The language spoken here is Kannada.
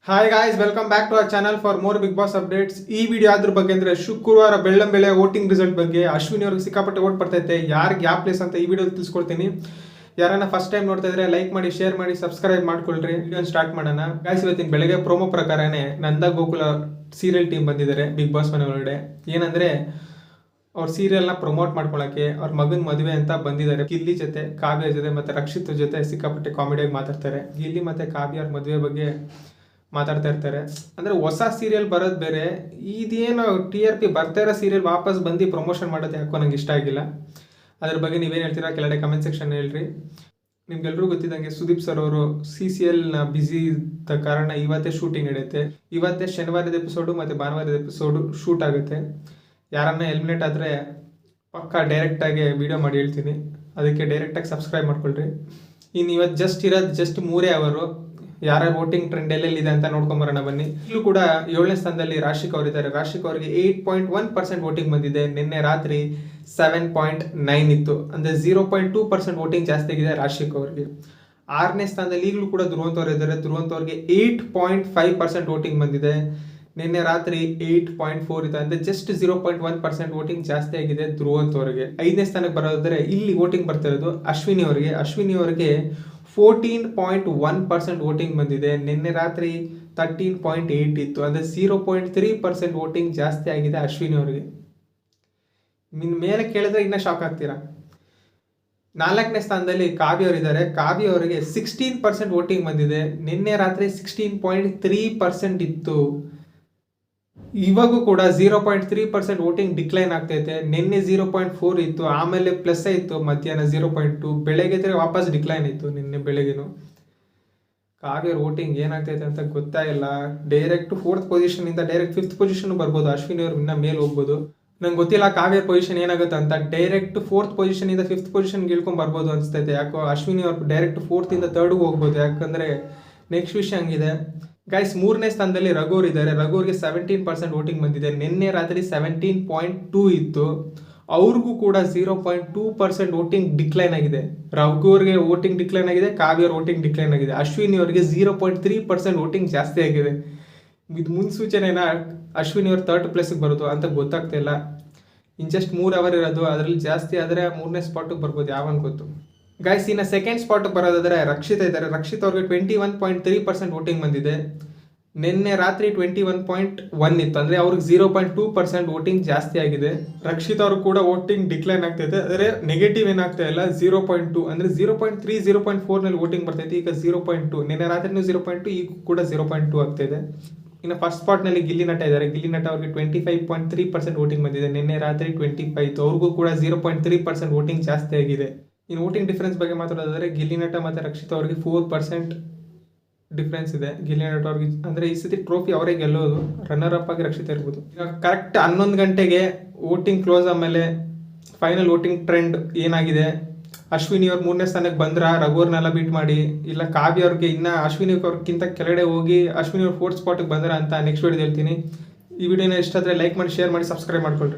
Hi guys, welcome back to our channel for more Bigg Boss updates. ಈ ವಿಡಿಯೋ ಅದ್ರ ಬಗ್ಗೆ ಅಂದರೆ ಶುಕ್ರವಾರ ಬೆಳ್ಳಂಬೆಳೆ ವೋಟಿಂಗ್ ರಿಸಲ್ಟ್ ಬಗ್ಗೆ. ಅಶ್ವಿನಿ ಅವ್ರಿಗೆ ಸಿಕ್ಕಾಪಟ್ಟೆ ವೋಟ್ ಬರ್ತೈತೆ, ಯಾರಿಗೆ ಯಾವ ಪ್ಲೇಸ್ ಅಂತ ಈ ವಿಡಿಯೋ ತಿಳಿಸ್ಕೊಡ್ತೀನಿ. ಯಾರನ್ನ ಫಸ್ಟ್ ಟೈಮ್ ನೋಡ್ತಾ ಇದ್ರೆ ಲೈಕ್ ಮಾಡಿ, ಶೇರ್ ಮಾಡಿ, ಸಬ್ಸ್ಕ್ರೈಬ್ ಮಾಡ್ಕೊಳ್ರಿ. ವಿಡಿಯೋ ಸ್ಟಾರ್ಟ್ ಮಾಡೋಣ ಗಾಯ್ಸ್. ಇವತ್ತಿನ ಬೆಳಗ್ಗೆ ಪ್ರೋಮೋ ಪ್ರಕಾರನೇ ನಂದ ಗೋಕುಲ ಸೀರಿಯಲ್ ಟೀಮ್ ಬಂದಿದ್ದಾರೆ ಬಿಗ್ ಬಾಸ್ ಮನೆ ಒಳಗಡೆ. ಏನಂದ್ರೆ ಅವ್ರ ಸೀರಿಯಲ್ನ ಪ್ರಮೋಟ್ ಮಾಡ್ಕೊಳಕ್ಕೆ ಅವ್ರ ಮಗನ ಮದುವೆ ಅಂತ ಬಂದಿದ್ದಾರೆ. ಗಿಲ್ಲಿ ಜೊತೆ, ಕಾವ್ಯ ಜೊತೆ ಮತ್ತೆ ರಕ್ಷಿತ್ ಜೊತೆ ಸಿಕ್ಕಾಪಟ್ಟೆ ಕಾಮಿಡಿಯಾಗಿ ಮಾತಾಡ್ತಾರೆ. ಗಿಲ್ಲಿ ಮತ್ತೆ ಕಾವ್ಯ ಅವ್ರ ಮದುವೆ ಬಗ್ಗೆ ಮಾತಾಡ್ತಾ ಇರ್ತಾರೆ. ಅಂದರೆ ಹೊಸ ಸೀರಿಯಲ್ ಬರೋದು ಬೇರೆ, ಇದೇನು TRP ಬರ್ತಾ ಇರೋ ಸೀರಿಯಲ್ ವಾಪಸ್ ಬಂದು ಪ್ರಮೋಷನ್ ಮಾಡೋದು ಯಾಕೋ ನಂಗೆ ಇಷ್ಟ ಆಗಿಲ್ಲ. ಅದ್ರ ಬಗ್ಗೆ ನೀವೇನು ಹೇಳ್ತೀರಾ ಕೆಳಗಡೆ ಕಮೆಂಟ್ ಸೆಕ್ಷನ್ ಹೇಳ್ರಿ. ನಿಮ್ಗೆಲ್ರಿಗೂ ಗೊತ್ತಿದ್ದಂಗೆ ಸುದೀಪ್ ಸರ್ ಅವರು CCLನ ಬ್ಯುಸಿ ಇದ್ದ ಕಾರಣ ಇವತ್ತೇ ಶೂಟಿಂಗ್ ನಡೆಯುತ್ತೆ. ಇವತ್ತೇ ಶನಿವಾರದ ಎಪಿಸೋಡು ಮತ್ತು ಭಾನುವಾರದ ಎಪಿಸೋಡು ಶೂಟ್ ಆಗುತ್ತೆ. ಯಾರನ್ನ ಎಲಿಮಿನೇಟ್ ಆದರೆ ಪಕ್ಕ ಡೈರೆಕ್ಟಾಗಿ ವಿಡಿಯೋ ಮಾಡಿ ಹೇಳ್ತೀನಿ, ಅದಕ್ಕೆ ಡೈರೆಕ್ಟಾಗಿ ಸಬ್ಸ್ಕ್ರೈಬ್ ಮಾಡ್ಕೊಳ್ರಿ. ಇನ್ನು ಇವತ್ತು ಜಸ್ಟ್ ಇರೋದು 3 ಅವರು. ಯಾರ ವೋಟಿಂಗ್ ಟ್ರೆಂಡ್ ಎಲ್ಲೆಲ್ಲಿದೆ ಅಂತ ನೋಡ್ಕೊಂಬರೋಣ ಬನ್ನಿ. ಇಲ್ಲೂ ಕೂಡ 7ನೇ ಸ್ಥಾನದಲ್ಲಿ ರಾಶಿಕ್ ಅವರಿದ್ದಾರೆ. ರಾಶಿಕ್ ಅವರಿಗೆ 8.1% ವೋಟಿಂಗ್ ಬಂದಿದೆ. ನಿನ್ನೆ ರಾತ್ರಿ 7.9 ಇತ್ತು, ಅಂದರೆ 0.2% ವೋಟಿಂಗ್ ಜಾಸ್ತಿ ಆಗಿದೆ ರಾಶಿಕ್ ಅವರಿಗೆ. 6ನೇ ಸ್ಥಾನದಲ್ಲಿ ಈಗಲೂ ಕೂಡ ಧ್ರುವಂತ್ ಅವರು ಇದ್ದಾರೆ. ಧ್ರುವಂತ್ ಅವರಿಗೆ 8.5% ವೋಟಿಂಗ್ ಬಂದಿದೆ. ನಿನ್ನೆ ರಾತ್ರಿ 8.4 ಇತ್ತು, ಅಂದರೆ ಜಸ್ಟ್ 0.1% ವೋಟಿಂಗ್ ಜಾಸ್ತಿ ಆಗಿದೆ ಧ್ರುವಂತ್ ಅವರಿಗೆ. 5ನೇ ಸ್ಥಾನಕ್ಕೆ ಬರೋದಾದ್ರೆ ಇಲ್ಲಿ ವೋಟಿಂಗ್ ಬರ್ತಿರೋದು ಅಶ್ವಿನಿ ಅವರಿಗೆ. ಅಶ್ವಿನಿ ಅವರಿಗೆ 14.1% ವೋಟಿಂಗ್ ಬಂದಿದೆ. ನಿನ್ನೆ ರಾತ್ರಿ 13.8 ಇತ್ತು, ಅಂದರೆ 0.3% ವೋಟಿಂಗ್ ಜಾಸ್ತಿ ಆಗಿದೆ ಅಶ್ವಿನಿ ಅವರಿಗೆ. ಮೇಲೆ ಕೇಳಿದ್ರೆ ಇನ್ನೂ ಶಾಕ್ ಆಗ್ತೀರಾ. 4ನೇ ಸ್ಥಾನದಲ್ಲಿ ಕಾವ್ಯ ಅವರಿದ್ದಾರೆ. ಕಾವ್ಯ ಅವರಿಗೆ 16% ವೋಟಿಂಗ್ ಬಂದಿದೆ. ನಿನ್ನೆ ರಾತ್ರಿ 16.3% ಇತ್ತು. ಇವಾಗೂ ಕೂಡ 0.3% ವೋಟಿಂಗ್ ಡಿಕ್ಲೈನ್ ಆಗ್ತೈತೆ. ನಿನ್ನೆ 0.4 ಇತ್ತು, ಆಮೇಲೆ ಪ್ಲಸ್ ಆಯಿತು ಮಧ್ಯಾಹ್ನ 0.2, ಬೆಳಗ್ಗೆ ವಾಪಸ್ ಡಿಕ್ಲೈನ್ ಇತ್ತು ನಿನ್ನೆ ಬೆಳಗ್ಗೆನು. ಕಾವ್ಯ ವೋಟಿಂಗ್ ಏನಾಗ್ತೈತೆ ಅಂತ ಗೊತ್ತಾಗಿಲ್ಲ. Direct 4th ಪೊಸಿಷನಿಂದ direct 5th position ಬರ್ಬೋದು. ಅಶ್ವಿನಿ ಅವ್ರು ಇನ್ನೂ ಮೇಲೆ ಹೋಗ್ಬೋದು. ನಂಗೆ ಗೊತ್ತಿಲ್ಲ ಕಾವ್ಯ ಪೊಸಿಷನ್ ಏನಾಗುತ್ತೆ ಅಂತ. ಡೈರೆಕ್ಟ್ 4th ಪೊಸಿಷನಿಂದ 5th ಪೊಸಿಷನ್ಗೆ ಇಳ್ಕೊಂಡು ಬರ್ಬೋದು ಅನಿಸ್ತೈತೆ ಯಾಕೋ. ಅಶ್ವಿನಿ ಅವ್ರು ಡೈರೆಕ್ಟ್ 4th ಇಂದ 3rd ಹೋಗ್ಬೋದು, ಯಾಕಂದರೆ ನೆಕ್ಸ್ಟ್ ವಿಷಯ ಹಂಗಿದೆ ಗೈಸ್. 3ನೇ ಸ್ಥಾನದಲ್ಲಿ ರಘುವರ್ ಇದ್ದಾರೆ. ರಘುವರ್ಗೆ 17% ವೋಟಿಂಗ್ ಬಂದಿದೆ. ನಿನ್ನೆ ರಾತ್ರಿ 17.2 ಇತ್ತು, ಅವ್ರಿಗೂ ಕೂಡ 0.2% ವೋಟಿಂಗ್ ಡಿಕ್ಲೈನ್ ಆಗಿದೆ. ರಘುವರ್ಗೆ ವೋಟಿಂಗ್ ಡಿಕ್ಲೈನ್ ಆಗಿದೆ, ಕಾವ್ಯರ್ ವೋಟಿಂಗ್ ಡಿಕ್ಲೈನ್ ಆಗಿದೆ. ಅಶ್ವಿನಿ ಅವರಿಗೆ 0.3% ವೋಟಿಂಗ್ ಜಾಸ್ತಿ ಆಗಿದೆ. ಇದು ಮುನ್ಸೂಚನೆನ ಅಶ್ವಿನಿ ಅವ್ರು 3rd ಪ್ಲೇಸಿಗೆ ಬರೋದು ಅಂತ ಗೊತ್ತಾಗ್ತಾ ಇಲ್ಲ. ಇನ್ನು ಜಸ್ಟ್ 3 ಅವರ್ ಇರೋದು, ಅದರಲ್ಲಿ ಜಾಸ್ತಿ ಆದರೆ 3ನೇ ಸ್ಪಾಟಿಗೆ ಬರ್ಬೋದು, ಯಾವನ್ ಗೊತ್ತು ಗೈಸ್. ಇನ್ನು 2nd ಸ್ಪಾಟಿಗೆ ಬರೋದಾದರೆ ರಕ್ಷಿತ್ ಇದ್ದಾರೆ. ರಕ್ಷಿತ್ ಅವ್ರಿಗೆ 21.3% ವೋಟಿಂಗ್ ಬಂದಿದೆ. ನಿನ್ನೆ ರಾತ್ರಿ 21.1 ಇತ್ತು, ಅಂದರೆ ಅವ್ರಿಗೆ 0.2% ವೋಟಿಂಗ್ ಜಾಸ್ತಿ ಆಗಿದೆ. ರಕ್ಷಿತ್ ಅವ್ರು ಕೂಡ ವೋಟಿಂಗ್ ಡಿಕ್ಲೈನ್ ಆಗ್ತೈತೆ, ಆದರೆ ನೆಗೆಟಿವ್ ಏನಾಗ್ತಾ ಇಲ್ಲ. 0.2 ಅಂದರೆ 0.3 0.4ನಲ್ಲಿ ವೋಟಿಂಗ್ ಬರ್ತೈತೆ. ಈಗ 0.2, ನಿನ್ನೆ ರಾತ್ರಿನೂ 0.2, ಈಗ ಕೂಡ 0.2 ಆಗ್ತಾಯಿದೆ. ಇನ್ನು ಫಸ್ಟ್ ಸ್ಪಾಟ್ನಲ್ಲಿ ಗಿಲ್ಲಿ ನಟ ಇದ್ದಾರೆ. ಗಿಲ್ಲಿ ನಟ ಅವ್ರಿಗೆ 25.3% ವೋಟಿಂಗ್ ಬಂದಿದೆ. ನಿನ್ನೆ ರಾತ್ರಿ 25 ಇತ್ತು, ಅವ್ರಿಗೂ ಕೂಡ 0.3% ವೋಟಿಂಗ್ ಜಾಸ್ತಿ ಆಗಿದೆ. ಇನ್ನು ವೋಟಿಂಗ್ ಡಿಫ್ರೆನ್ಸ್ ಬಗ್ಗೆ ಮಾತಾಡೋದಾದರೆ ಗಿಲ್ಲಿ ನಟ ಮತ್ತು ರಕ್ಷಿತ್ ಅವರಿಗೆ 4% ಡಿಫ್ರೆನ್ಸ್ ಇದೆ. ಗಿಲ್ಲಿ ನಟ ಅವ್ರಿಗೆ ಅಂದರೆ ಈ ಸತಿ ಟ್ರೋಫಿ ಅವರೇ ಗೆಲ್ಲೋದು. ರನ್ನರ್ ಅಪ್ ಆಗಿ ರಕ್ಷಿತ್ ಇರ್ಬೋದು. ಈಗ ಕರೆಕ್ಟ್ 11 ಗಂಟೆಗೆ ವೋಟಿಂಗ್ ಕ್ಲೋಸ್ ಆದಮೇಲೆ ಫೈನಲ್ ವೋಟಿಂಗ್ ಟ್ರೆಂಡ್ ಏನಾಗಿದೆ, ಅಶ್ವಿನಿ ಅವ್ರು 3ನೇ ಸ್ಥಾನಕ್ಕೆ ಬಂದ್ರ ರಘುವರ್ನೆಲ್ಲ ಬೀಟ್ ಮಾಡಿ, ಇಲ್ಲ ಕಾವ್ಯ ಅವ್ರಿಗೆ ಇನ್ನೂ ಅಶ್ವಿನಿ ಅವ್ರಿಗಿಂತ ಕೆಳಗಡೆ ಹೋಗಿ ಅಶ್ವಿನಿ ಅವ್ರು 4th ಸ್ಪಾಟಿಗೆ ಬಂದ್ರ ಅಂತ ನೆಕ್ಸ್ಟ್ ವಿಡಿಯೋ ಹೇಳ್ತೀನಿ. ಈ ವಿಡಿಯೋನ ಇಷ್ಟ ಆದರೆ ಲೈಕ್ ಮಾಡಿ, ಶೇರ್ ಮಾಡಿ, ಸಬ್ಸ್ಕ್ರೈಬ್ ಮಾಡ್ಕೊಳ್ರಿ.